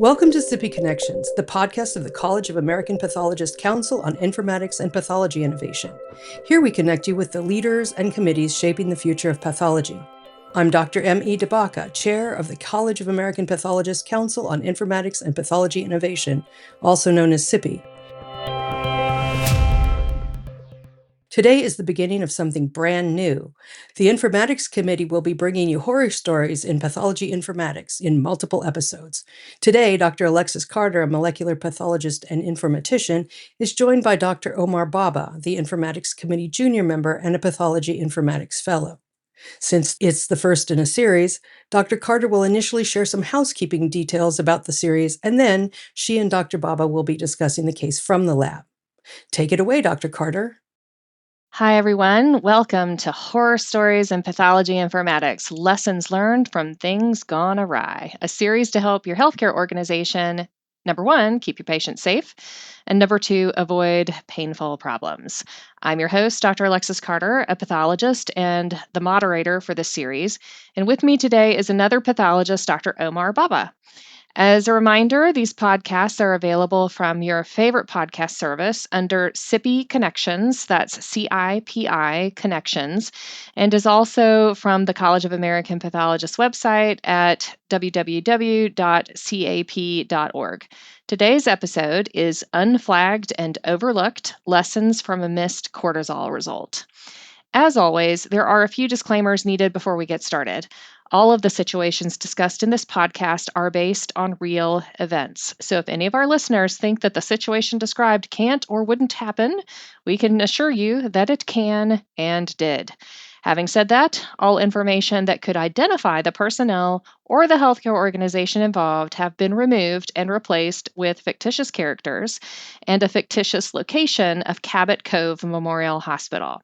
Welcome to CIPI Connections, the podcast of the College of American Pathologists Council on Informatics and Pathology Innovation. Here we connect you with the leaders and committees shaping the future of pathology. I'm Dr. M.E. DeBaca, Chair of the College of American Pathologists Council on Informatics and Pathology Innovation, also known as CIPI. Today is the beginning of something brand new. The Informatics Committee will be bringing you horror stories in pathology informatics in multiple episodes. Today, Dr. Alexis Carter, a molecular pathologist and informatician, is joined by Dr. Omar Baba, the Informatics Committee junior member and a pathology informatics fellow. Since it's the first in a series, Dr. Carter will initially share some housekeeping details about the series, and then she and Dr. Baba will be discussing the case from the lab. Take it away, Dr. Carter. Hi, everyone. Welcome to Horror Stories in Pathology Informatics, Lessons Learned from Things Gone Awry, a series to help your healthcare organization, number one, keep your patients safe, and number two, avoid painful problems. I'm your host, Dr. Alexis Carter, a pathologist and the moderator for this series. And with me today is another pathologist, Dr. Omar Baba. As a reminder, these podcasts are available from your favorite podcast service under CIPI Connections, that's CIPI Connections, and is also from the College of American Pathologists website at www.cap.org. Today's episode is Unflagged and Overlooked Lessons from a Missed Cortisol Result. As always, there are a few disclaimers needed before we get started. All of the situations discussed in this podcast are based on real events. So if any of our listeners think that the situation described can't or wouldn't happen, we can assure you that it can and did. Having said that, all information that could identify the personnel or the healthcare organization involved have been removed and replaced with fictitious characters and a fictitious location of Cabot Cove Memorial Hospital.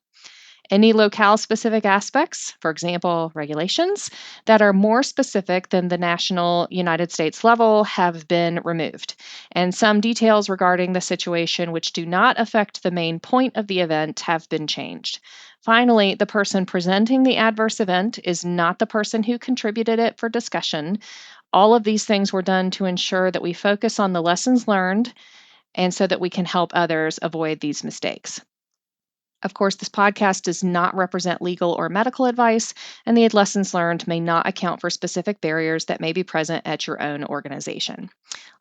Any locale-specific aspects, for example, regulations, that are more specific than the national United States level have been removed, and some details regarding the situation which do not affect the main point of the event have been changed. Finally, the person presenting the adverse event is not the person who contributed it for discussion. All of these things were done to ensure that we focus on the lessons learned and so that we can help others avoid these mistakes. Of course, this podcast does not represent legal or medical advice, and the lessons learned may not account for specific barriers that may be present at your own organization.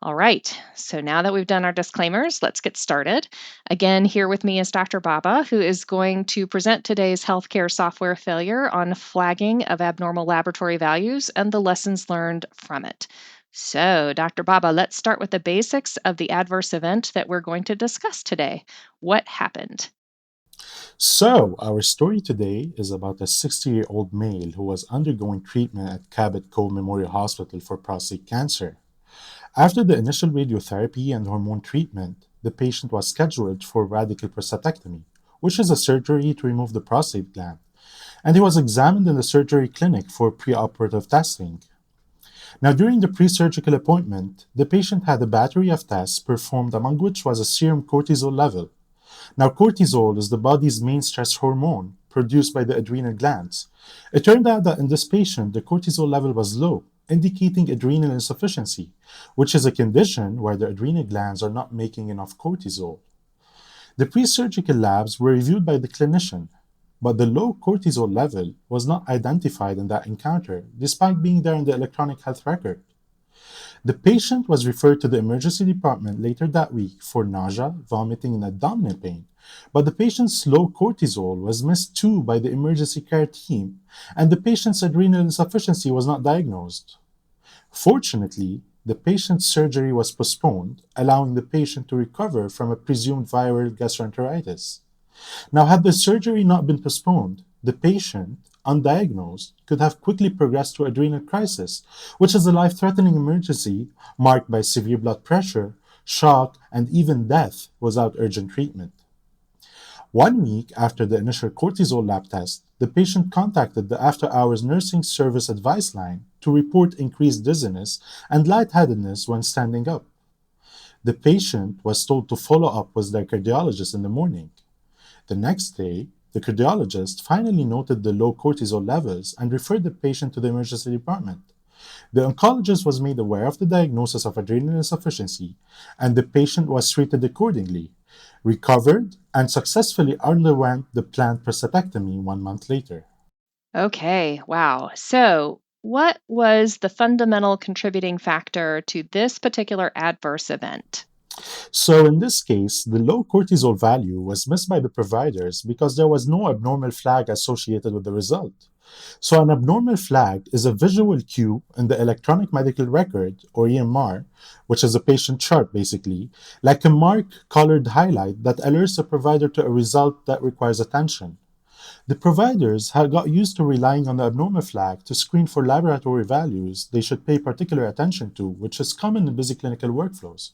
All right, so now that we've done our disclaimers, let's get started. Again, here with me is Dr. Baba, who is going to present today's healthcare software failure on flagging of abnormal laboratory values and the lessons learned from it. So, Dr. Baba, let's start with the basics of the adverse event that we're going to discuss today. What happened? So, our story today is about a 60-year-old male who was undergoing treatment at Cabot Cove Memorial Hospital for prostate cancer. After the initial radiotherapy and hormone treatment, the patient was scheduled for radical prostatectomy, which is a surgery to remove the prostate gland, and he was examined in the surgery clinic for preoperative testing. Now, during the pre-surgical appointment, the patient had a battery of tests performed, among which was a serum cortisol level. Now, cortisol is the body's main stress hormone produced by the adrenal glands. It turned out that in this patient, the cortisol level was low, indicating adrenal insufficiency, which is a condition where the adrenal glands are not making enough cortisol. The pre-surgical labs were reviewed by the clinician, but the low cortisol level was not identified in that encounter, despite being there in the electronic health record. The patient was referred to the emergency department later that week for nausea, vomiting, and abdominal pain, but the patient's low cortisol was missed too by the emergency care team, and the patient's adrenal insufficiency was not diagnosed. Fortunately, the patient's surgery was postponed, allowing the patient to recover from a presumed viral gastroenteritis. Now, had the surgery not been postponed, the patient, undiagnosed, could have quickly progressed to adrenal crisis, which is a life-threatening emergency marked by severe blood pressure, shock, and even death without urgent treatment. 1 week after the initial cortisol lab test, the patient contacted the after-hours nursing service advice line to report increased dizziness and lightheadedness when standing up. The patient was told to follow up with their cardiologist in the morning. The next day, the cardiologist finally noted the low cortisol levels and referred the patient to the emergency department. The oncologist was made aware of the diagnosis of adrenal insufficiency, and the patient was treated accordingly, recovered, and successfully underwent the planned prostatectomy 1 month later. Okay, wow. So, what was the fundamental contributing factor to this particular adverse event? So, in this case, the low cortisol value was missed by the providers because there was no abnormal flag associated with the result. So, an abnormal flag is a visual cue in the electronic medical record, or EMR, which is a patient chart basically, like a mark colored highlight that alerts the provider to a result that requires attention. The providers had got used to relying on the abnormal flag to screen for laboratory values they should pay particular attention to, which is common in busy clinical workflows.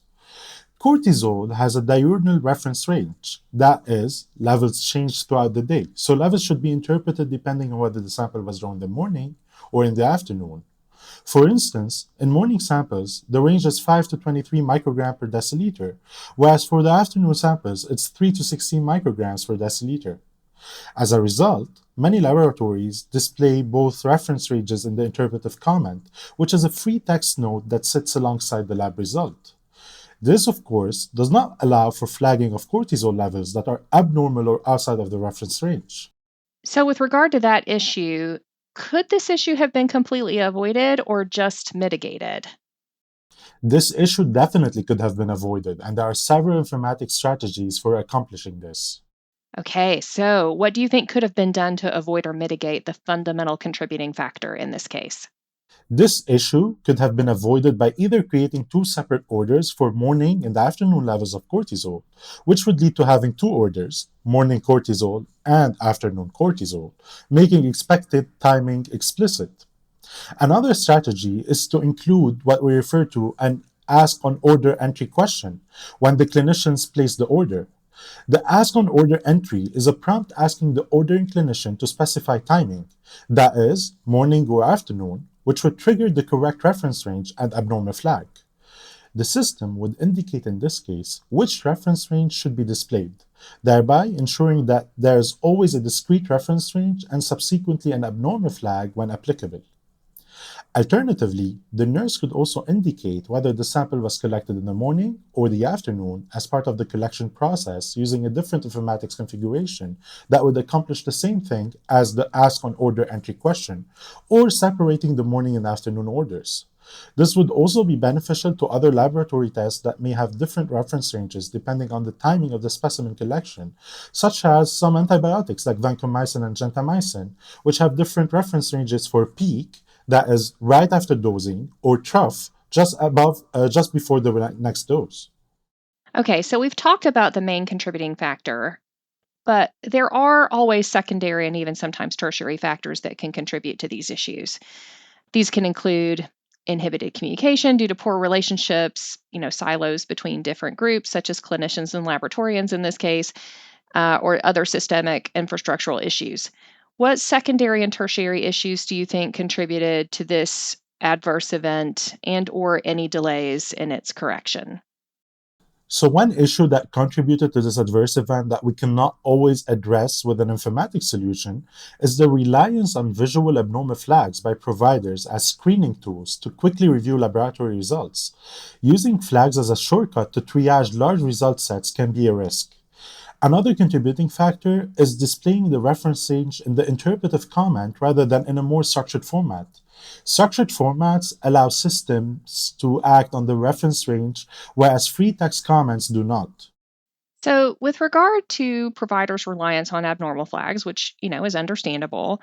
Cortisol has a diurnal reference range, that is, levels change throughout the day, so levels should be interpreted depending on whether the sample was drawn in the morning or in the afternoon. For instance, in morning samples, the range is 5 to 23 microgram per deciliter, whereas for the afternoon samples, it's 3 to 16 micrograms per deciliter. As a result, many laboratories display both reference ranges in the interpretive comment, which is a free text note that sits alongside the lab result. This, of course, does not allow for flagging of cortisol levels that are abnormal or outside of the reference range. So, with regard to that issue, could this issue have been completely avoided or just mitigated? This issue definitely could have been avoided, and there are several informatics strategies for accomplishing this. Okay, so what do you think could have been done to avoid or mitigate the fundamental contributing factor in this case? This issue could have been avoided by either creating two separate orders for morning and afternoon levels of cortisol, which would lead to having two orders, morning cortisol and afternoon cortisol, making expected timing explicit. Another strategy is to include what we refer to an ask on order entry question when the clinicians place the order. The ask on order entry is a prompt asking the ordering clinician to specify timing, that is, morning or afternoon, which would trigger the correct reference range and abnormal flag. The system would indicate in this case which reference range should be displayed, thereby ensuring that there is always a discrete reference range and subsequently an abnormal flag when applicable. Alternatively, the nurse could also indicate whether the sample was collected in the morning or the afternoon as part of the collection process using a different informatics configuration that would accomplish the same thing as the ask on order entry question, or separating the morning and afternoon orders. This would also be beneficial to other laboratory tests that may have different reference ranges depending on the timing of the specimen collection, such as some antibiotics like vancomycin and gentamicin, which have different reference ranges for peak, that is right after dosing, or trough, just before the next dose. Okay, so we've talked about the main contributing factor, but there are always secondary and even sometimes tertiary factors that can contribute to these issues. These can include inhibited communication due to poor relationships, silos between different groups, such as clinicians and laboratorians in this case, or other systemic infrastructural issues. What secondary and tertiary issues do you think contributed to this adverse event and or any delays in its correction? So one issue that contributed to this adverse event that we cannot always address with an informatics solution is the reliance on visual abnormal flags by providers as screening tools to quickly review laboratory results. Using flags as a shortcut to triage large result sets can be a risk. Another contributing factor is displaying the reference range in the interpretive comment rather than in a more structured format. Structured formats allow systems to act on the reference range, whereas free text comments do not. So, with regard to providers' reliance on abnormal flags, which, is understandable,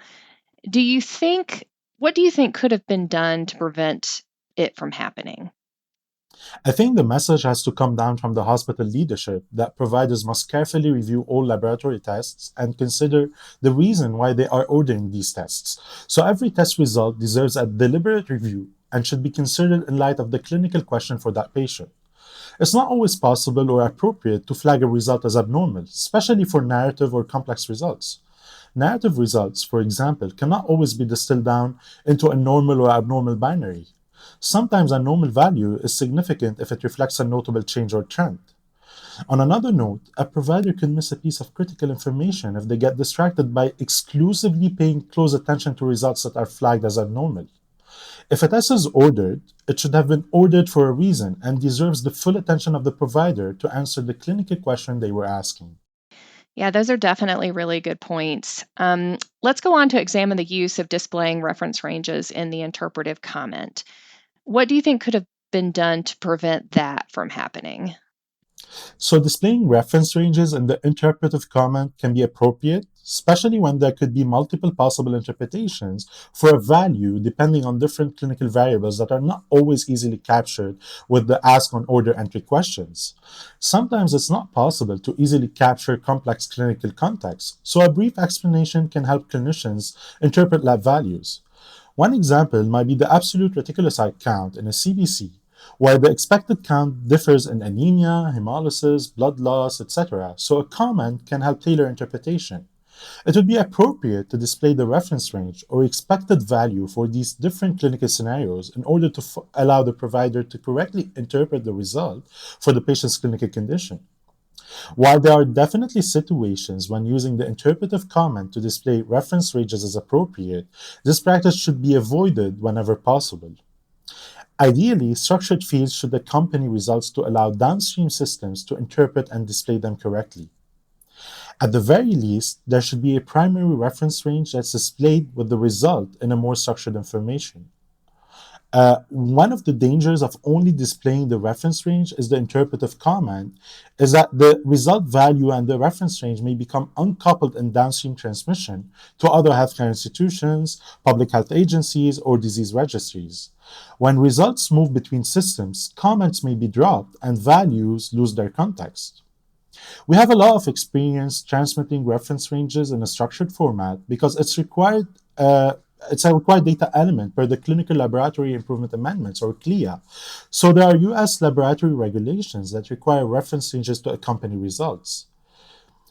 do you think what do you think could have been done to prevent it from happening? I think the message has to come down from the hospital leadership that providers must carefully review all laboratory tests and consider the reason why they are ordering these tests. So every test result deserves a deliberate review and should be considered in light of the clinical question for that patient. It's not always possible or appropriate to flag a result as abnormal, especially for narrative or complex results. Narrative results, for example, cannot always be distilled down into a normal or abnormal binary. Sometimes a normal value is significant if it reflects a notable change or trend. On another note, a provider can miss a piece of critical information if they get distracted by exclusively paying close attention to results that are flagged as abnormal. If a test is ordered, it should have been ordered for a reason and deserves the full attention of the provider to answer the clinical question they were asking. Yeah, those are definitely really good points. Let's go on to examine the use of displaying reference ranges in the interpretive comment. What do you think could have been done to prevent that from happening? So, displaying reference ranges in the interpretive comment can be appropriate, especially when there could be multiple possible interpretations for a value depending on different clinical variables that are not always easily captured with the ask on order entry questions. Sometimes it's not possible to easily capture complex clinical context, so a brief explanation can help clinicians interpret lab values. One example might be the absolute reticulocyte count in a CBC, where the expected count differs in anemia, hemolysis, blood loss, etc., so a comment can help tailor interpretation. It would be appropriate to display the reference range or expected value for these different clinical scenarios in order to allow the provider to correctly interpret the result for the patient's clinical condition. While there are definitely situations when using the interpretive comment to display reference ranges as appropriate, this practice should be avoided whenever possible. Ideally, structured fields should accompany results to allow downstream systems to interpret and display them correctly. At the very least, there should be a primary reference range that's displayed with the result in a more structured information. One of the dangers of only displaying the reference range is the interpretive comment, is that the result value and the reference range may become uncoupled in downstream transmission to other healthcare institutions, public health agencies, or disease registries. When results move between systems, comments may be dropped and values lose their context. We have a lot of experience transmitting reference ranges in a structured format because it's a required data element per the Clinical Laboratory Improvement Amendments, or CLIA. So there are US laboratory regulations that require reference ranges to accompany results.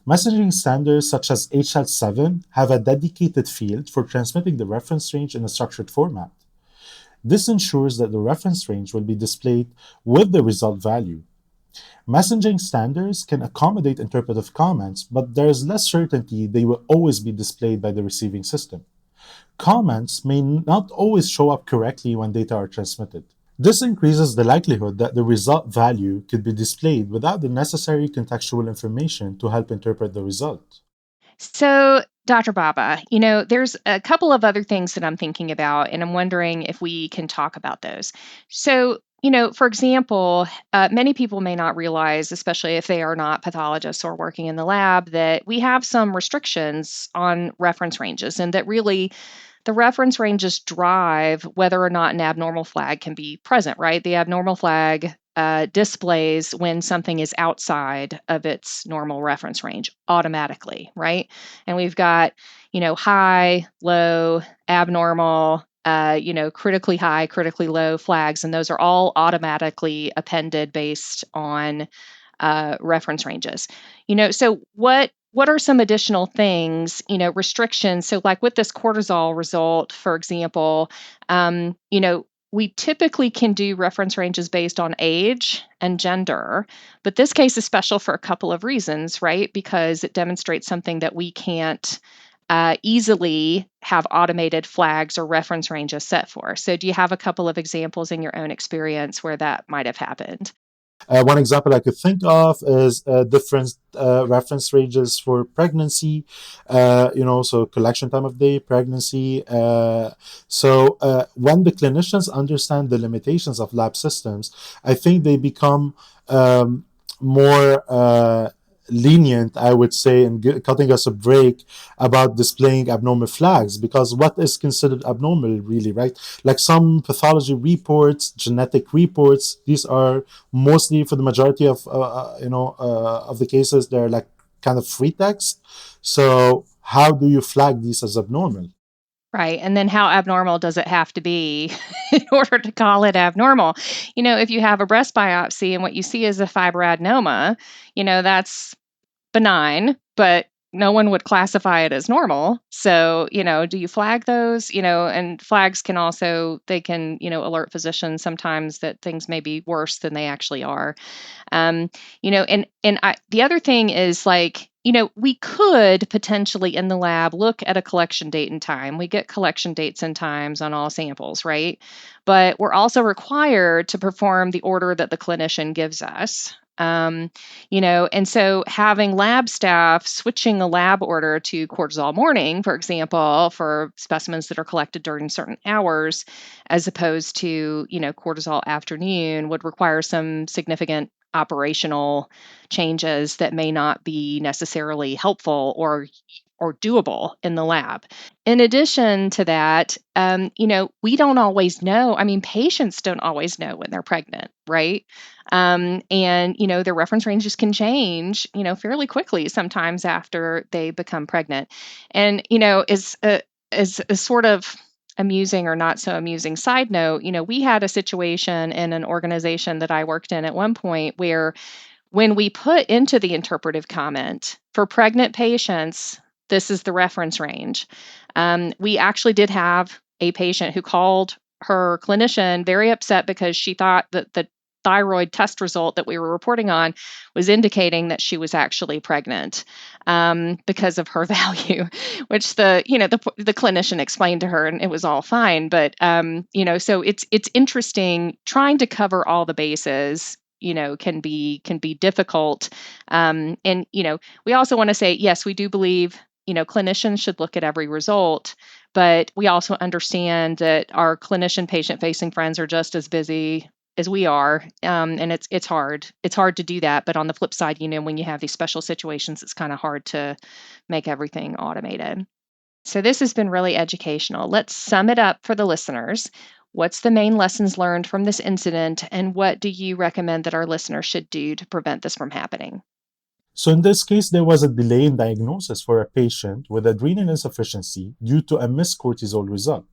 Messaging standards such as HL7 have a dedicated field for transmitting the reference range in a structured format. This ensures that the reference range will be displayed with the result value. Messaging standards can accommodate interpretive comments, but there is less certainty they will always be displayed by the receiving system. Comments may not always show up correctly when data are transmitted. This increases the likelihood that the result value could be displayed without the necessary contextual information to help interpret the result. So, Dr. Baba, there's a couple of other things that I'm thinking about, and I'm wondering if we can talk about those. So, for example, many people may not realize, especially if they are not pathologists or working in the lab, that we have some restrictions on reference ranges, and that really the reference ranges drive whether or not an abnormal flag can be present, right? The abnormal flag displays when something is outside of its normal reference range automatically, right? And we've got, high, low, abnormal, critically high, critically low flags, and those are all automatically appended based on reference ranges. So what are some additional things, restrictions? So like with this cortisol result, for example, we typically can do reference ranges based on age and gender, but this case is special for a couple of reasons, right? Because it demonstrates something that we can't easily have automated flags or reference ranges set for. So do you have a couple of examples in your own experience where that might have happened? One example I could think of is different reference ranges for pregnancy, so collection time of day, pregnancy. When the clinicians understand the limitations of lab systems, I think they become more lenient, I would say, in cutting us a break about displaying abnormal flags, because what is considered abnormal, really, right? Like some pathology reports, genetic reports, these are mostly, for the majority of the cases, they're like kind of free text. So how do you flag these as abnormal? Right. And then how abnormal does it have to be in order to call it abnormal? If you have a breast biopsy and what you see is a fibroadenoma, that's benign, but no one would classify it as normal. So, do you flag those? And flags can also, they can, alert physicians sometimes that things may be worse than they actually are. And the other thing is like, we could potentially in the lab look at a collection date and time. We get collection dates and times on all samples, right? But we're also required to perform the order that the clinician gives us. And so having lab staff switching a lab order to cortisol morning, for example, for specimens that are collected during certain hours, as opposed to, cortisol afternoon would require some significant operational changes that may not be necessarily helpful or doable in the lab. In addition to that, we don't always know. I mean, patients don't always know when they're pregnant, right? And their reference ranges can change, fairly quickly sometimes after they become pregnant. And as a sort of amusing or not so amusing side note, we had a situation in an organization that I worked in at one point where when we put into the interpretive comment for pregnant patients, this is the reference range. We actually did have a patient who called her clinician very upset because she thought that the thyroid test result that we were reporting on was indicating that she was actually pregnant because of her value, which the clinician explained to her, and it was all fine. But so it's interesting trying to cover all the bases. Can be difficult, and we also want to say yes, we do believe clinicians should look at every result, but we also understand that our clinician patient facing friends are just as busy as we are, and it's hard to do that. But on the flip side, when you have these special situations, it's kind of hard to make everything automated. So this has been really educational. Let's sum it up for the listeners. What's the main lessons learned from this incident, and what do you recommend that our listeners should do to prevent this from happening? So in this case, there was a delay in diagnosis for a patient with adrenal insufficiency due to a missed cortisol result.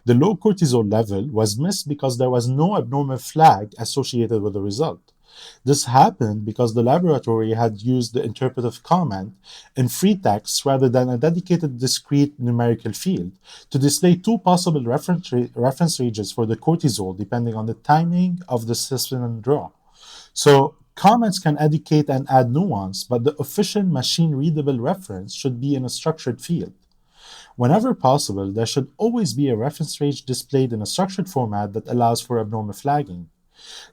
The low cortisol level was missed because there was no abnormal flag associated with the result. This happened because the laboratory had used the interpretive comment in free text rather than a dedicated discrete numerical field to display two possible reference ranges for the cortisol depending on the timing of the specimen draw. So comments can educate and add nuance, but the official machine-readable reference should be in a structured field. Whenever possible, there should always be a reference range displayed in a structured format that allows for abnormal flagging.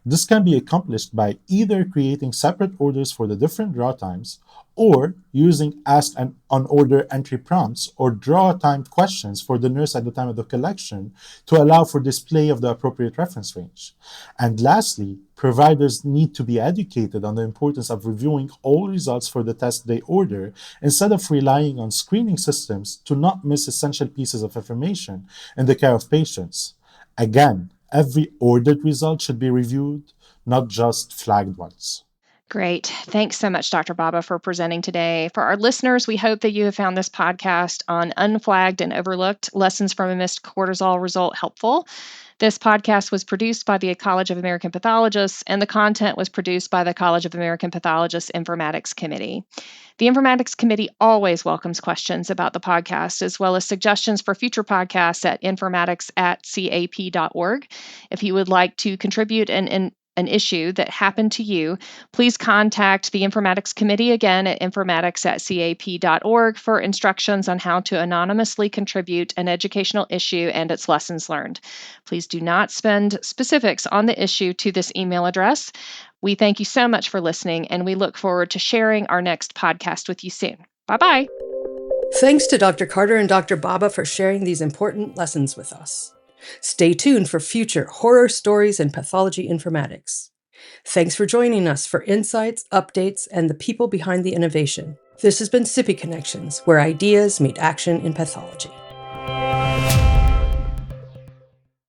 This can be accomplished by either creating separate orders for the different draw times or using ask and on-order entry prompts or draw timed questions for the nurse at the time of the collection to allow for display of the appropriate reference range. And lastly, providers need to be educated on the importance of reviewing all results for the test they order instead of relying on screening systems to not miss essential pieces of information in the care of patients. Again, every ordered result should be reviewed, not just flagged ones. Great. Thanks so much, Dr. Baba, for presenting today. For our listeners, we hope that you have found this podcast on unflagged and overlooked lessons from a missed cortisol result helpful. This podcast was produced by the College of American Pathologists, and the content was produced by the College of American Pathologists Informatics Committee. The Informatics Committee always welcomes questions about the podcast, as well as suggestions for future podcasts at informatics@cap.org. If you would like to contribute an issue that happened to you, please contact the Informatics Committee again at informatics@cap.org for instructions on how to anonymously contribute an educational issue and its lessons learned. Please do not send specifics on the issue to this email address. We thank you so much for listening, and we look forward to sharing our next podcast with you soon. Bye-bye. Thanks to Dr. Carter and Dr. Baba for sharing these important lessons with us. Stay tuned for future horror stories in pathology informatics. Thanks for joining us for insights, updates, and the people behind the innovation. This has been CIPI Connections, where ideas meet action in pathology.